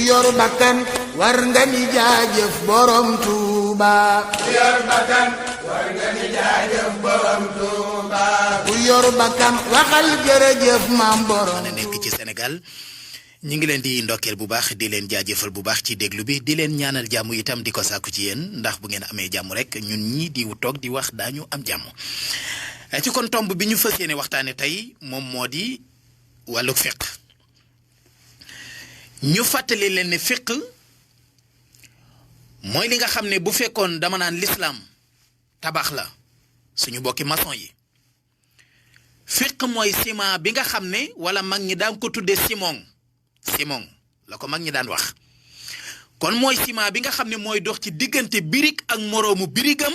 yor bakkan war nga ni jaajëf borom Tuuba ku yor bakkan war nga ni jaajëf borom Tuuba ku yor bakkan waxal jërëjëf maam borom nekk ci Sénégal ñi ngi leen di ndokkeel bu baax di leen jaajëfal bu baax ci déglu bi di leen ñaanal jàmm itam di ko sàkku ci yéen ndax bu ngeen amee jàmm rek ñun ñii di toog di wax daañu am jàmm ci kon tomb bi ñu fas yéene waxtaane tey moom moo di wàllu fiq ñu fàttali leen ne fiq mooy li nga xam ne bu fekkoon dama naan l'islam tabax la suñu bokki maçon yi fiq mooy ciment bi nga xam ne wala mag ñi daan ko tuddee simon la ko mag ñi daan wax kon mooy ciment bi nga xam ne mooy dox ci diggante birig ak moroomu birigam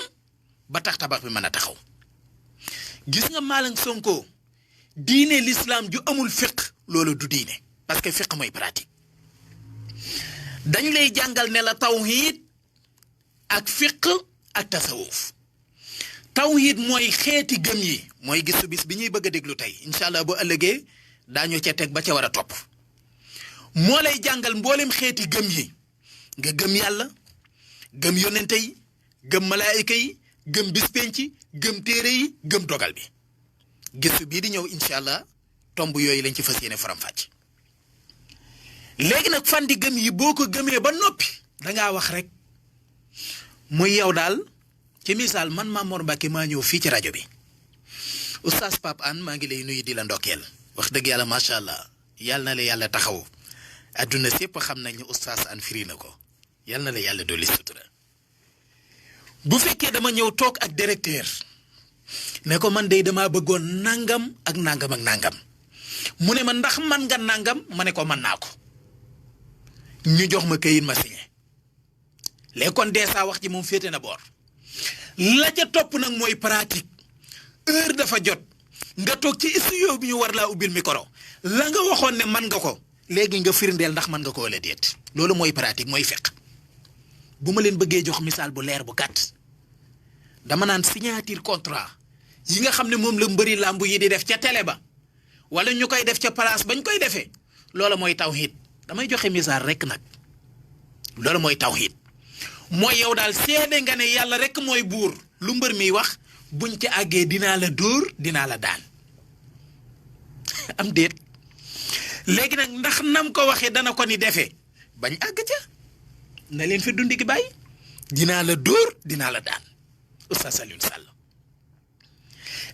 ba tax tabax bi mën a taxaw gis nga Malang Sonko diine l'islam ju amul fiq loolu du diine parce que fiq mooy pratique dañu lay jàngal ne la tawhid ak fiq ak tasawuf tawhid mooy xeeti gëm yi mooy gisu bis bi ñuy bëgg a déglu tey incha allah bu ëllëgee daañu ca teg ba ca war a topp moo lay jàngal mboolem xeeti gëm yi nga gëm yàlla gëm yonente yi gëm malaayika yi gëm bis penc gëm téere yi gëm dogal bi gisu bii di ñëw incha allah tomb yooyu lañ ci fas yéene faram-fàcc léegi nag fan di gëm yi boo ko gëmee ba noppi dangaa wax rek muy yow daal ci misaal man Mame Mor Mbacke maa ñëw fii ci rajo bi oustaz Pape Hann maa ngi lay nuyu di la ndokkeel wax dëgg yàlla macha allah yàlla na la yàlla taxaw adduna sépp xam nañ ne oustaz Hann firi na ko yàlla na la yàlla dolli sutura bu fekkee dama ñëw toog ak directeur ne ko man de dama bëggoon nangam ak nangam ak nangam mu ne ma ndax man nga nangam ma ne ko mën naa ko ñu jox ma këyit ma signé léegi kon dee saa wax ji moom féete na boor la ca topp nag mooy pratique heure dafa jot nga toog ci studio bi ñu war laa ubbil micro la nga waxoon ne man nga ko léegi nga firndeel ndax man nga ko wala déet loolu mooy pratique mooy fiq bu ma leen bëggee jox misaal bu leer bu gàtt dama naan signature contrat yi nga xam ne moom la mbëri làmb yi di def ca télé ba wala ñu koy def ca place bañ koy defee loolu mooy tawhid damay joxe misaal rek nag loolu mooy tawhid mooy yow daal seede nga ne yàlla rek mooy buur lu mbër mi wax buñ ci àggee dinaa la dóor dinaa la daan am déet léegi nag ndax nam ko waxee dana ko ni defee bañ àgg ca na leen fi dundi gi bàyyi dinaa la dóor dinaa la daan Oustaz Alioune Sall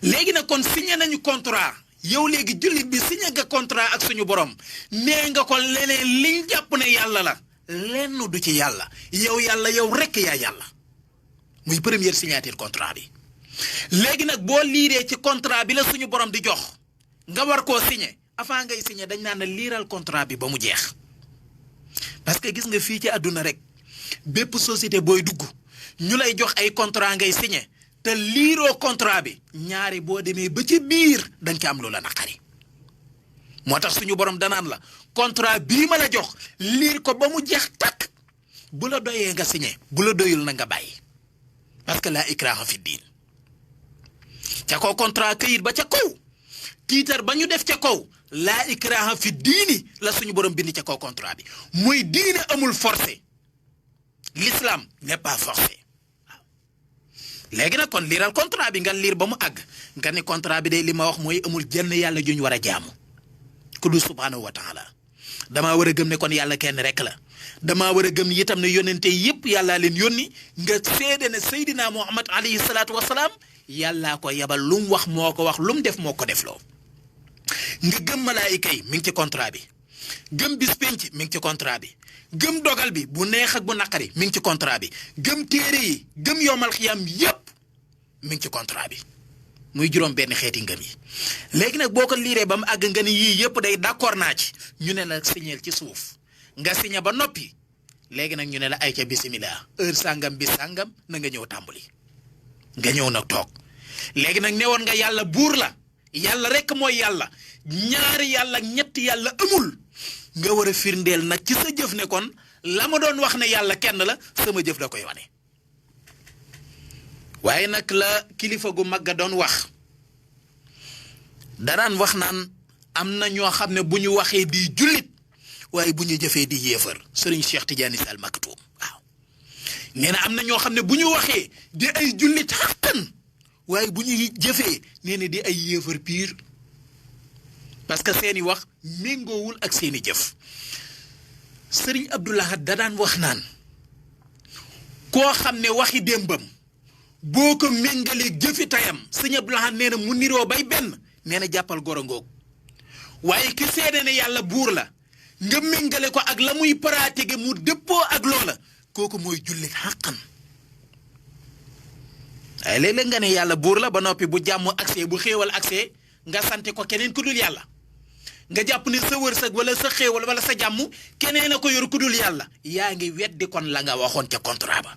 léegi nag kon signé nañu contrat yow léegi jullit bi signé nga contrat ak suñu borom nee nga ko leneen liñ jàpp ne yàlla la lenn du ci yàlla yow yàlla yow rekk yaa yàlla muy première signature contrat bi léegi nag boo liiree ci contrat bi la suñu borom di jox nga war koo signé avant ngay signé dañ naan la liiral contrat bi ba mu jeex parce que gis nga fii ci àdduna rek bépp société booy dugg ñu lay jox ay contrat ngay signé te liiroo contrat bi ñaari boo demee ba ci biir dañ ci am lu la naqari moo tax suñu borom danaan la contrat bii ma la jox liir ko ba mu jeex takk bu la doyee nga signé bu la doyul na nga bàyyi parce que laa ikraha fi diin ca kaw contrat këyit ba ca kaw tiitar ba ñu def ca kaw laa ikraha fi diini la suñu borom bind ca kaw contrat bi muy diine amul forcé l'islam n'est pas forcé waaw léegi nag kon liiral contrat bi nga liir ba mu àgg nga ne contrat bi de li ma wax mooy amul jenn yàlla juñ war a jaamu ku du subhanahu wa taala damaa war a gëm ne kon yàlla kenn rek la damaa war a gëm itam ne yónnente yëpp yàllaa leen yónni nga seede ne Seydina Muhammad alayhi salaatu wasalaam yàllaa ko yabal lu mu wax moo ko wax lu mu def moo ko defloo nga gëm malaayika yi mi ngi ci contrat bi gëm bis penc mi ngi ci contrat bi gëm dogal bi bu neex ak bu naqari mi ngi ci contrat bi gëm téere yi gëm yowmal xiyam yëpp mi ngi ci contrat bi muy juróom benn xeeti ngëm yi léegi nag boo ko liiree ba mu àgg nga ni yii yëpp day d'accord naa ci ñu ne la signeel ci suuf nga signé ba noppi léegi nag ñu ne la ay ca bisimilah heure sàngam bis sàngam na nga ñëw tàmbali nga ñëw nag toog léegi nag newoon nga yàlla buur la yàlla rek mooy yàlla ñaari yàlla ñetti yàlla amul nga war a firndeel nag ci sa jëf ne kon la ma doon wax ne yàlla kenn la sama jëf da koy wane waaye nag la kilifa gu mag a doon wax daraan wax naan am na ñoo xam ne bu ñu waxee di jullit waaye bu ñu jëfee di yéefar sëriñ Cheikh Tidiane Sy Al Maktoum waaw nee na am na ñoo xam ne bu ñu waxee di ay jullit xaqan waaye bu ñuy jëfee nee na di ay yéefar pire parce que seeni wax méngoowul ak seeni jëf sëriñ Abdou Lahad da daan wax naan koo xam ne waxi démbam boo ko méngaleeg jëfi tayam sëriñ Abdou Lahad nee na mu niroo bay benn nee na jàppal gorongoog waaye ki seede ne yàlla buur la nga méngale ko ak la muy pratiquer mu dëppoo ak loola kooku mooy jullit xàqan waaye léeg-léeg nga ne yàlla buur la ba noppi bu jàmm accès bu xéewal accès nga sante ko keneen ku dul yàlla nga jàpp ne sa wërsëg wala sa xéewal wala sa jàmm keneen a ko yor ku dul yàlla yaa ngi weddi kon la nga waxoon ca contrat ba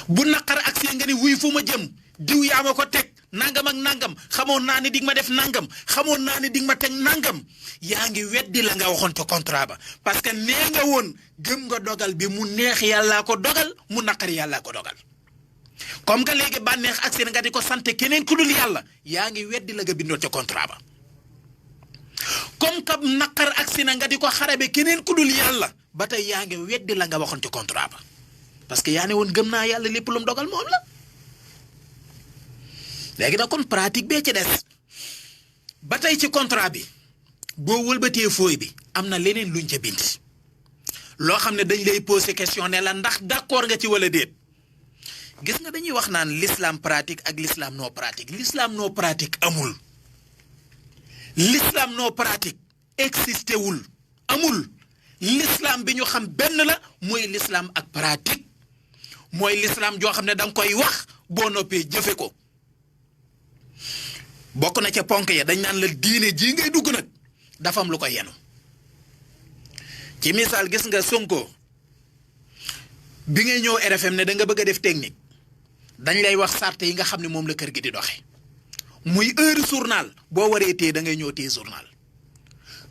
bu naqar accès nga ni wuy fu ma jëm diw yaa ma ko teg nangam ak nangam xamoon naa ne dig ma def nangam xamoon naa ne dig ma teg nangam yaa ngi weddi la nga waxoon ca contrat ba parce que nee nga woon gëm nga dogal bi mu neex yàllaa ko dogal mu naqari yàllaa ko dogal comme que léegi bànneex ak seen nga di ko sant keneen ku dul yàlla yaa ngi weddi la nga bindoon ca contrat ba comme que naqar ak seen nga di ko xarabe keneen ku dul yàlla ba tey yaa ngi weddi la nga waxoon ca contrat ba parce que yaa ne woon gëm naa yàlla lépp lu mu dogal moom la. léegi nag kon pratique bee ci des ba tey ci contrat bi boo wëlbatee fooy bi am na leneen luñ ca bind loo xam ne dañ lay poser question ne la ndax d'accord nga ci wala déet gis nga dañuy wax naan l'islam pratique ak l'islam non pratique l'islam non pratique amul l'islam non pratique existé wul amul l'islam bi ñu xam benn la mooy l'islam ak pratique mooy l'islam joo xam ne da nga koy wax boo noppee jëfe ko. bokk na ca ponk ya dañ naan la diine jii ngay dugg nag dafa am lu ko yenu ci misaal gis nga Sonko bi ngay ñëw RFM ne da nga bëgg a def technique dañ lay wax sart yi nga xam ne moom la kër gi di doxe muy heure journal boo waree téye da ngay ñëw téye journal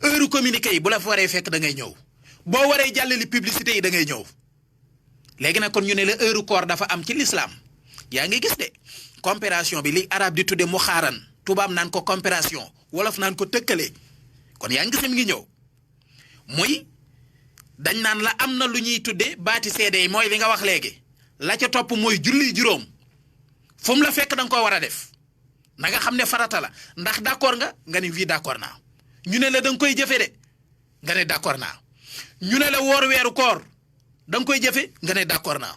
heure communiqué yi bu la fa waree fekk da ngay ñëw boo waree jàllale publicité yi da ngay ñëw léegi nag kon ñu ne la heure koor dafa am ci l'islam yaa ngi gis de comparaison bi li arab di tudde mu xaaran tubaab naan ko comparaison wolof naan ko tëkkale kon yaa ngi gis mi ngi ñëw muy dañ naan la am na lu ñuy tudde baati seede yi mooy li nga wax léegi la ca topp mooy julli juróom fu mu la fekk da nga koo war a def na nga xam ne farata la ndax d'accord nga ne wii d'accord naa ñu ne la da nga koy jëfe de nga ne d'accord naa ñu ne la woor weeru koor da nga koy jëfe nga ne d'accord naa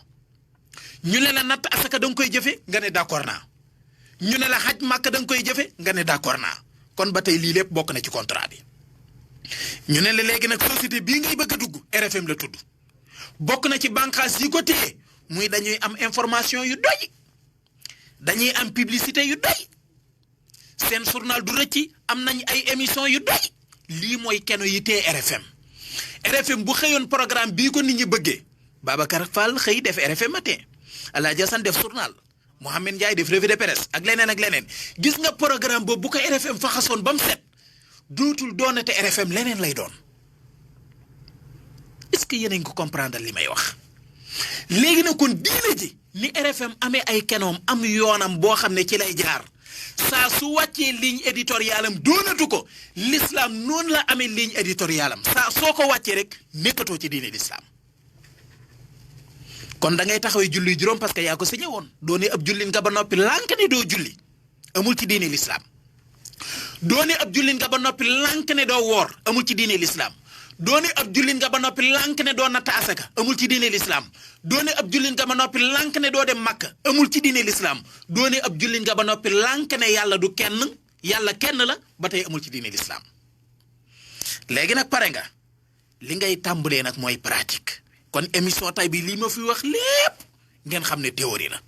ñu ne la natt asaka da nga koy jëfe nga ne d'accord naa ñu ne la xaj màkk da nga koy jëfe nga ne d'accord naa kon ba tey lii lépp bokk na ci contrat bi ñu ne la léegi nag société bii ngay bëgg a dugg RFM la tudd bokk na ci bànqaas yi ko téye muy dañuy am information yu doy dañuy am publicité yu doy seen journal du rëcci am nañ ay émission yu doy lii mooy keno yi téye RFM bu xëyoon programme bii ko nit ñi bëggee Babacar Fall xëy def RFM matin Alaaji Asan def journal Mohamed Ndiaye def revue de presse ak leneen gis nga programme boobu bu ko RFM faxasoon ba mu set dootul doonate RFM leneen lay doon est-ce que yéen a ngi ko comprendre li may wax léegi nag kon diine ji ni RFM amee ay kenoom am yoonam boo xam ne ci lay jaar saa su wàccee ligne éditoriale am doonatu ko l'islam noonu la amee ligne éditoriale am saa soo ko wàccee rek nekkatoo ci diine l'islam kon da ngay taxawee julli juróom parce que yaa ko signé woon doo ne ab jullin nga ba noppi lànk ne doo julli amul ci diine l'islam doo ne ab jullin nga ba noppi lànk ne doo woor amul ci diine l'islam doo ne ab jullin nga ba noppi lànk ne doo natt asaka amul ci diine l'islam doo ne ab jullin nga ba noppi lànk ne doo dem Makka amul ci diine l'islam doo ne ab jullin nga ba noppi lànk ne yàlla du kenn yàlla kenn la ba tey amul ci diine l'islam léegi nag pare nga li ngay tàmbalee nag mooy pratique kon émission tay bi lii ma fi wax lépp ngeen xam ne théorie la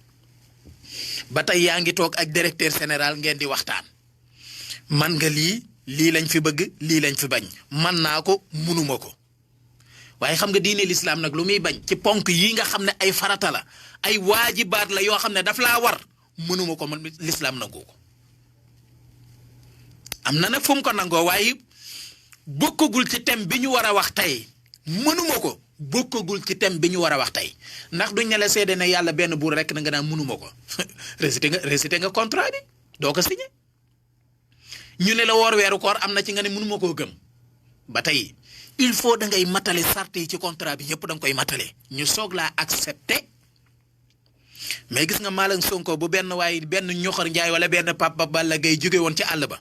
ba tey yaa ngi toog ak directeur général ngeen di waxtaan man nga lii lañ fi bëgg lii lañ fi bañ man naa ko munuma ko waaye xam nga diine l'islam nag lu muy bañ ci ponk yi nga xam ne ay farata la ay waajibaat la yoo xam ne daf laa war mënuma ko man l'islam nangu ko am na nag fu mu ko nangoo waaye bokkagul ci thème bi ñu war a wax tey mënuma ko bokkagul ci thème bi ñu war a wax tey ndax duñ ne la seede ne yàlla benn buur rek na nga naan mënuma ko récité nga contrat bi doo ko signé ñu ne la woor weeru koor am na ci nga ne mënuma koo gëm ba tey il faut da ngay matale sart yi ci contrat bi yëpp da nga koy matale ñu soog laa accepté mais gis nga Malang Sonko bu benn ñoxor njaay wala benn Papa Balla Gaye jóge woon ci àll ba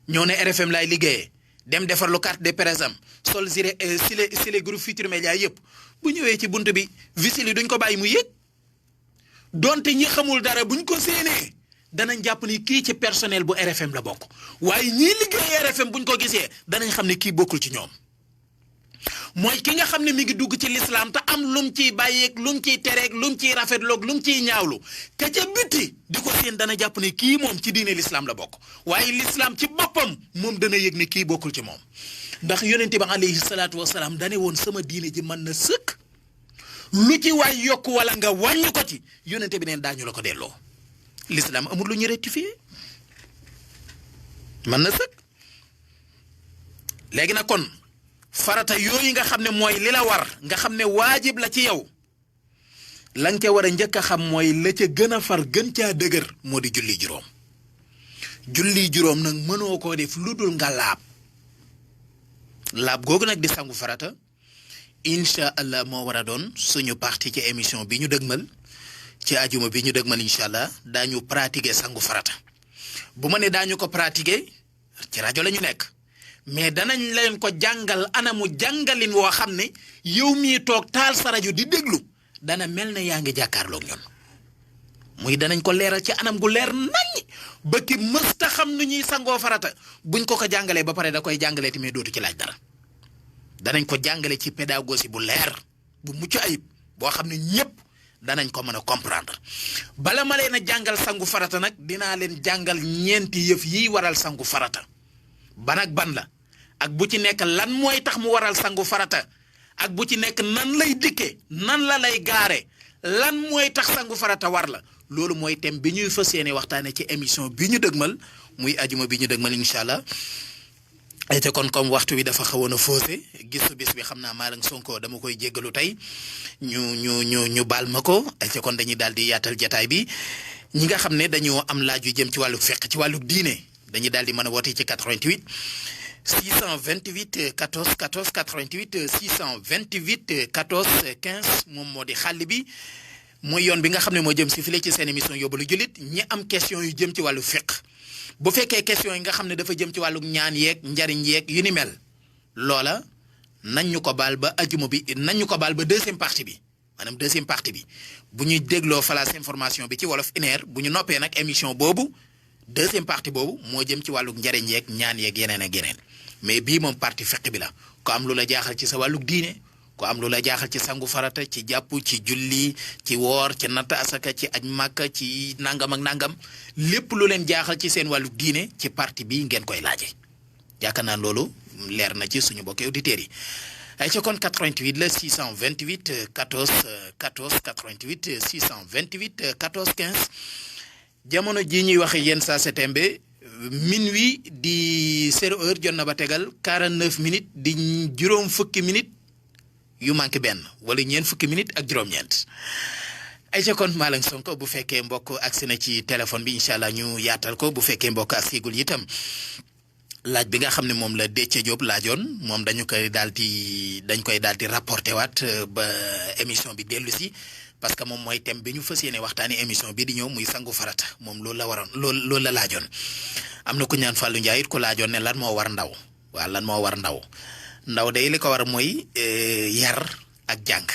ñëw ne RFM laay liggéeyee dem defar lu carte de presse am sol sile groupe Futurs Médias yëpp bu ñëwee ci bunt bi visili duñ ko bàyyi mu yéeg donte ñi xamul dara buñ ko séenee danañ jàpp ni kii ci personnel bu RFM la bokk waaye ñii liggéey RFM buñ ko gisee danañ xam ne kii bokkul ci ñoom mooy ki nga xam ne mi ngi dugg ci lislaam te am lum ciy bàyyeeg lum ciy tereeg lum ciy rafetloog lum ciy ñaawlu te ca biti di ko seen dana jàpp ne kii moom ci diine lislaam la bokk waaye lislaam ci boppam moom dana yëg ne kii bokkul ci moom ndax yonente bi alayhi salaatu wasalaam dane woon sama diine ji mën na sëkk lu ci waay yokk wala nga wàññi ko ci yonente bi neen daañu la ko delloo lislaam amul lu ñu rectifier mën na sëkk léegi nag kon farata yooyu nga xam ne mooy li la war nga xam ne waajib la ci yow la nga ca war a njëkk a xam mooy la ca gën a far gën caa dëgër moo di julli juróom nag mënoo koo def lu dul nga laab googu nag di sangu farata incha allah moo war a doon suñu parti ci émission bi ñu dëgmal ci ajuma bi ñu dëgmal incha allah daañu pratiquer sangu farata bu ma ne daañu ko pratiquer ci rajo la ñu nekk mais danañ leen ko jàngal anamu jàngalin woo xam ne yow mii toog taal sa rajo di déglu dana mel ne yaa ngi jàkkaarloog ñun muy danañ ko leeral ci anam gu leer nañ ba ki mësta xam nu ñuy sangoo farata buñ ko jàngalee ba pare da koy jàngalee tamit dootu ci laaj dara danañ ko jàngale ci pédagogie bu leer bu mucc ayib boo xam ne ñëpp danañ ko mën a comprendre bala ma leen a jàngal sangu farata nag dinaa leen jàngal ñeenti yëf yi waral sangu farata ban ak ban la ak bu ci nekk lan mooy tax mu waral sangu farata ak bu ci nekk nan lay dikke nan la lay gaare lan mooy tax sangu farata war la loolu mooy thème bi ñuy fas yéene waxtaane ci émission bi ñu dëgmal muy ajuma bi ñu dëgmal incha allah te kon comme waxtu bi dafa xawoon a faussé gisu bis bi xam naa Malang Sonko dama koy jéggalu tey ñu baal ma ko te kon dañuy daal di yaatal jataay bi ñi nga xam ne dañoo am laaj yu jëm ci wàllu fiqh ci wàllu diine dañuy daal di mën a woote ci 88 628 14 14 88 628 14 15 moom moo di xàll bi mooy yoon bi nga xam ne moo jëm si file ci seen émission yóbbalu jullit ñi am question yu jëm ci wàllu fiqh bu fekkee question yi nga xam ne dafa jëm ci wàllu ñaan yeeg njariñ yeeg yu ni mel loola nañ ñu ko baal ba ajuma bi nañ ñu ko baal ba deuxième partie bi maanaam deuxième partie bi bu ñuy dégloo falaas information bi ci wolof ineer bu ñu noppee nag émission boobu deuxième partie boobu moo jëm ci wàllu njariñ yeeg ñaan yeeg yeneen ak yeneen mais bii moom partie fiqh bi la ko am lu la jaaxal ci sa wàllu diine ko am lu la jaaxal ci sangu farata ci jàpp ci julli ci woor ci natt asaka ci aj màkka ci nangam ak nangam lépp lu leen jaaxal ci seen wàllu diine ci partie bi ngeen koy laaje yaakaar naa loolu leer na ci suñu bokki auditeurs yi ay ca kon 88 la 628 14 14 88 628 14 15 jamono ji ñuy waxe yéen saa setembe minuit di 0 heure jot na ba tegal 49 minutes di juróom fukki minutes yu manqué benn wala ñeent fukki minutes ak juróom-ñeent ay ca kon Malang Sonko bu fekkee mbokk agsi na ci téléphone bi incha allah ñu yaatal ko bu fekkee mbokk ak sigul itam laaj bi nga xam ne moom la Déthié Diop laajoon moom dañ koy daal di rapporté waat ba émission bi dellu si parce que moom mooy thème bi ñu fas yéene waxtaani émission bi di ñëw muy sangu farata moom loolu la waroon loolu la laajoon am na ku ñaan Fallou Ndiaye it ko laajoon ne lan moo war ndaw waaw lan moo war ndaw day li ko war mooy yar ak jàng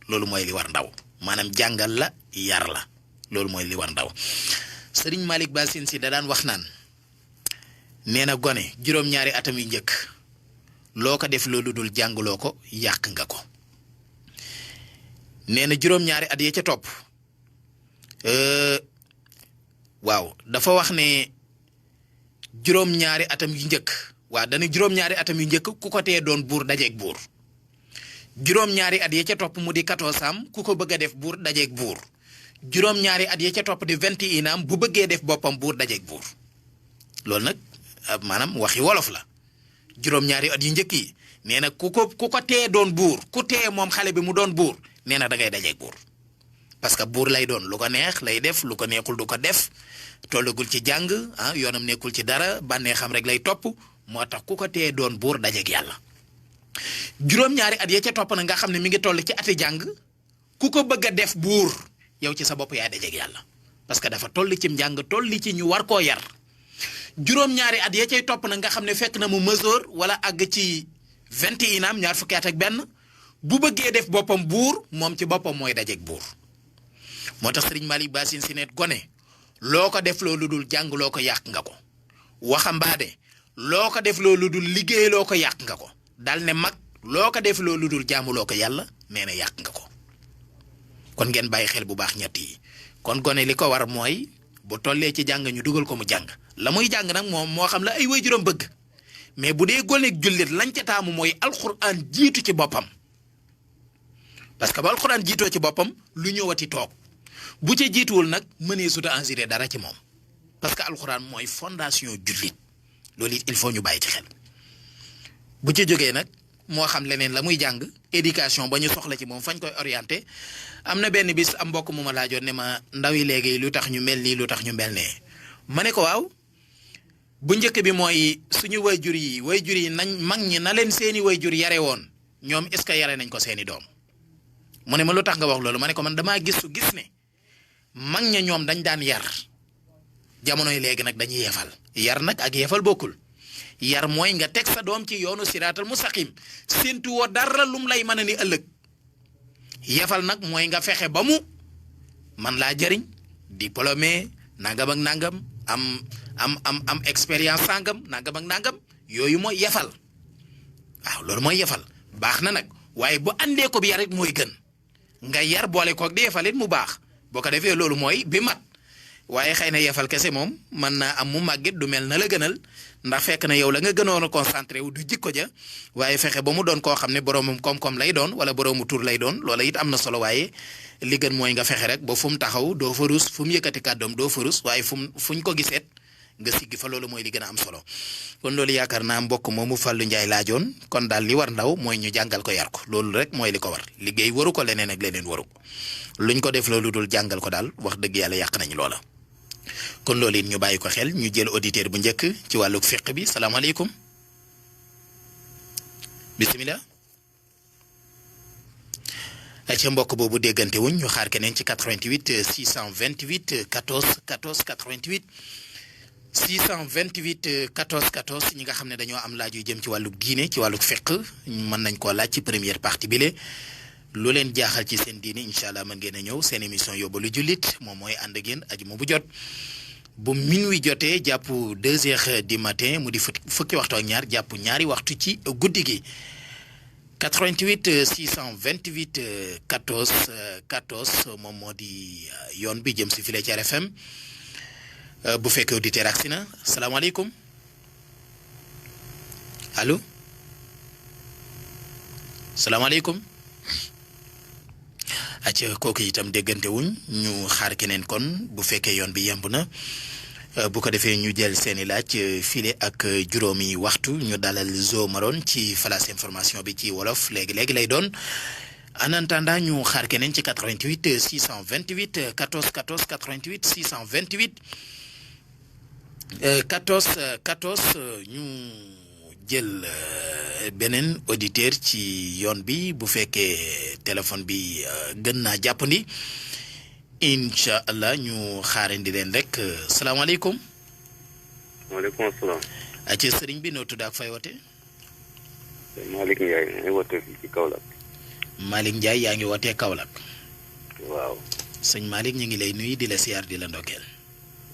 loolu mooy li war ndaw maanaam jàngal la yar la loolu mooy li war ndaw Serigne Malick Bassine si da daan wax naan nee na gone juróom-ñaari atam yu njëkk loo ko def loolu dul jàngloo ko yàq nga ko nee na juróom-ñaari at ya ca topp waaw dafa wax ne juróom-ñaari atam yu njëkk waaw dana juróom-ñaari atam yu njëkk ku ko tee doon buur dajeeg buur juróom-ñaari at ya ca topp mu di 14 am ku ko bëgg a def buur dajeeg buur juróom-ñaari at ya ca topp di 21 am bu bëggee def boppam buur dajeeg buur loolu nag maanaam waxi wolof la juróom-ñaari at yu njëkk yi nee na ku ko tee doon buur ku tee moom xale bi mu doon buur nee na da ngay dajeeg buur parce que buur lay doon lu ko neex lay def lu ko neexul du ko def tollagul ci jàng yoonam nekkul ci dara bànnee xam rek lay topp moo tax ku ko tee doon buur dajeeg yàlla juróom-ñaari at ya ca topp na nga xam ne mi ngi toll ci ati jàng ku ko bëgg a def buur yow ci sa bopp yaay dajeeg yàlla parce que dafa toll ci njàng toll ci ñu war koo yar juróom-ñaari at ya cay topp na nga xam ne fekk na mu mesure wala àgg ci 21 ans ñaar fukki at ak benn bu bëggee def boppam buur moom ci boppam mooy dajeeg buur moo tax Serigne Malick Bassine si net gone loo ko def loolu dul jàng loo ko yàq nga ko waxambaane loo ko def loolu dul liggéey loo ko yàq nga ko dal ne mag loo ko def loolu dul jaamu loo ko yàlla nee na yàq nga ko kon ngeen bàyyi xel bu baax ñett yi kon gone li ko war mooy bu tollee ci jàng ñu dugal ko mu jàng la muy jàng nag moom moo xam la ay waajuram bëgg mais bu dee goneeg jullit lañ ca taamu mooy alxuraan jiitu ci boppam parce que ba alxuraan jiitoo ci boppam lu ñëwati toog bu ca jiituwul nag mënee suta engirer dara ci moom parce que alxuraan mooy fondation jullit loolu it il faut ñu bàyyi ci xel bu ca jógee nag moo xam leneen la muy jàng éducation ba ñu soxla ci moom fañ koy orienté am na benn bis am mbokk mu ma laajoon ne ma ndaw yi léegi lu tax ñu mel nii lu tax ñu mel nee ma ne ko waaw bu njëkk bi mooy suñu wayjur yi nañ mag ñi na leen seeni wayjur yare woon ñoom est-ce que yare nañ ko seeni doom mu ne ma lu tax nga wax loolu ma ne ko man damaa gis ne mag ña ñoom dañ daan yar jamonoy léegi nag dañuy yefal yar nag ak yefal bokkul yar mooy nga teg sa doom ci yoonu siraatal mustaqim séntu woo dara lum lay mën a ni ëllëg yefal nag mooy nga fexe ba mu man laa jëriñ diplômé nangam ak nangam am expérience sangam nangam ak nangam yooyu mooy yefal waaw loolu mooy yefal baax na nag waaye bu àndee ko bi yar it mooy gën nga yar boole koog di yefal it mu baax boo ko defee loolu mooy bi mat waaye xëy na yefal kese moom mën naa am mu màggit du mel na la gënal ndax fekk na yow la nga gënoon a concentré wu du jikko ja waaye fexe ba mu doon koo xam ne boroomum koom-koom lay doon wala boroomu tur lay doon loola it am na solo waaye li gën mooy nga fexe rek ba fu mu taxaw doo fa rus fu mu yëkkati kàddoom doo fa rus waaye fuñ ko giseet nga siggi fa loolu mooy li gën a am solo kon loolu yaakaar naa mbokk moomu Fallou Ndiaye laajoon kon daal li war ndaw mooy ñu jàngal ko yar ko loolu rek mooy li ko war liggéey waru ko leneen ak leneen waru ko luñ ko def loolu dul jàngal ko daal wax dëgg yàlla yàq nañu loola kon loolu it ñu bàyyi ko xel ñu jël auditeur bu njëkk ci wàllug fiq bi salaamaaleykum bisimilah. ca mbokk boobu déggante wuñ ñu xaar keneen ci 88 628 14 14 88 628 14 14 ñi nga xam ne dañoo am laaj yu jëm ci wàllug diine ci wàllug fiq mën nañ koo laaj ci première partie bi le lu leen jaaxal ci seen diine incha allah mën ngeen a ñëw seen émission yóbbalu jullit moom mooy ànd ak yéen ajuma bu jot bu minuit jotee jàpp 2 heures du matin mu di fukki waxtu ak ñaar jàpp ñaari waxtu ci guddi gi 88 628 14 14 moom moo di yoon bi jëm si file ci RFM bu fekkee auditeur agsi na salaamaaleykum allo salaamaaleykum. acca kooku itam déggante wuñ ñu xaar keneen kon bu fekkee yoon bi yemb na bu ko defee ñu jël seeni laaj file ak juróomi waxtu ñu dalal Zo Maron ci Flash information bi ci wolof léegi lay doon en attendant ñu xaar keneen ci 88 628 14 14 88 628 14 14 ñu jël beneen auditeur ci yoon bi bu fekkee téléphone bi gën naa jàppandi incha allah ñu xaarandi leen rek salaamaaleykum. maaleykum salaam. ci sëriñ bi noo tudd ak fay wote. Malick Ndiaye maa ngi wootee fii ci Kaolack. Malick Ndiaye yaa ngi wootee Kaolack. waaw. sëñ Malick ñu ngi lay nuyu di la siyaar di la ndokkeel.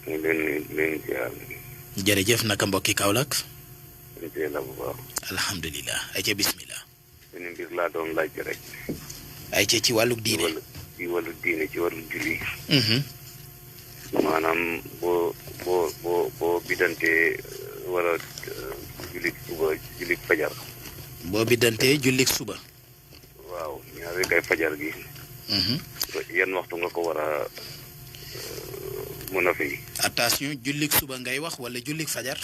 ñu ngi leen nuyu di leen siyaar. jërëjëf naka mbokki Kaolack. la bu baax. alhamdulilah ayca bismillah. beneen mbir laa doon laaj rek. ayca ci wàllug diine. ci wàllu diine ci wàllu julli. maanaam boo bidantee wala jullit suba jullit fajar. boo bidantee jullit suba. waaw ñaari kay fajar gi. yan waxtu nga ko war a mën a fay. attention jullit suba ngay wax wala jullit fajar.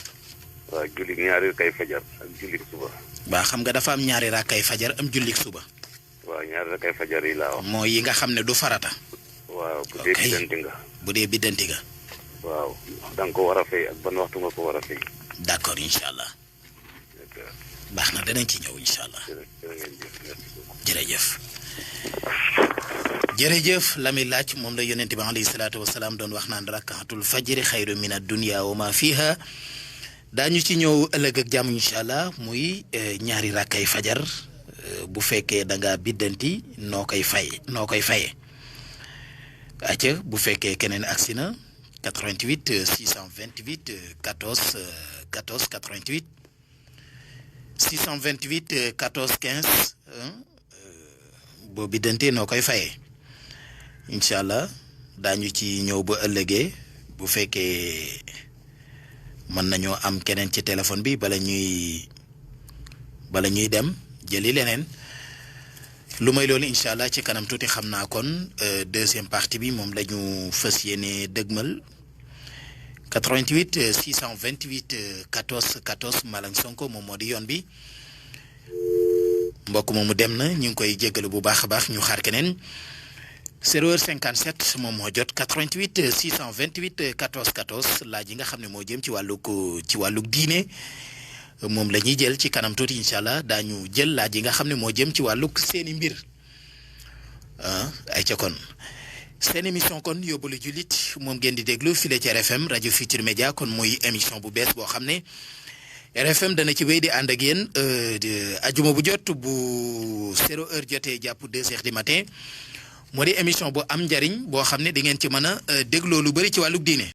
waaw jullit ñaari kay fajar ak jullit suba. waa xam nga dafa am ñaari rakkay fajar am jullit suba. waaw ñaari rakkay fajar yi laa wax. mooy yi nga xam ne du farata. waaw bu dee biddanti nga. bu dee biddanti nga. waaw da nga ko war a fay ak ban waxtu nga ko war a fay. d'accord incha allah. baax na danañ ci ñëw incha allah. jërëjëf. jërëjëf la muy laaj moom la yonent bi alayhi salaatu wasalaam doon wax naan rakaatul fajri xayru min ad-dunya wa ma fiha daañu ci ñëw ëllëg ak jàmm incha allah muy ñaari rakkay fajar bu fekkee da ngaa biddanti noo koy faye acca bu fekkee keneen agsi na 88 628 14 14 88 628 14 15 boo biddantee noo koy faye incha allah daañu ci ñëw ba ëllëgee bu fekkee mën nañoo am keneen ci téléphone bi bala ñuy dem jëli leneen lu may loolu incha allah ci kanam tuuti xam naa kon deuxième partie bi moom la ñu fas yéene dëgmal 88 628 14 14 Malang Sonko moom moo di yoon bi mbokk moomu dem na ñu ngi koy jéggalu bu baax a baax ñu xaar keneen 0h57 moom moo jot 88 628 14 14 laaj yi nga xam ne moo jëm ci wàllug diine moom la ñuy jël ci kanam tuuti incha allah daañu jël laaj yi nga xam ne moo jëm ci wàllug seeni mbir ay ca kon seen émission kon yóbbalu jullit moom ngeen di déglu file ci RFM rajo Futur Média kon muy émission bu bees boo xam ne RFM dana ci wéy di ànd ak yéen ajuma bu jot bu 0h jotee jàpp 2h du matin moo di émission bu am njariñ boo xam ne di ngeen ci mën a dégloo lu bëri ci wàllug diine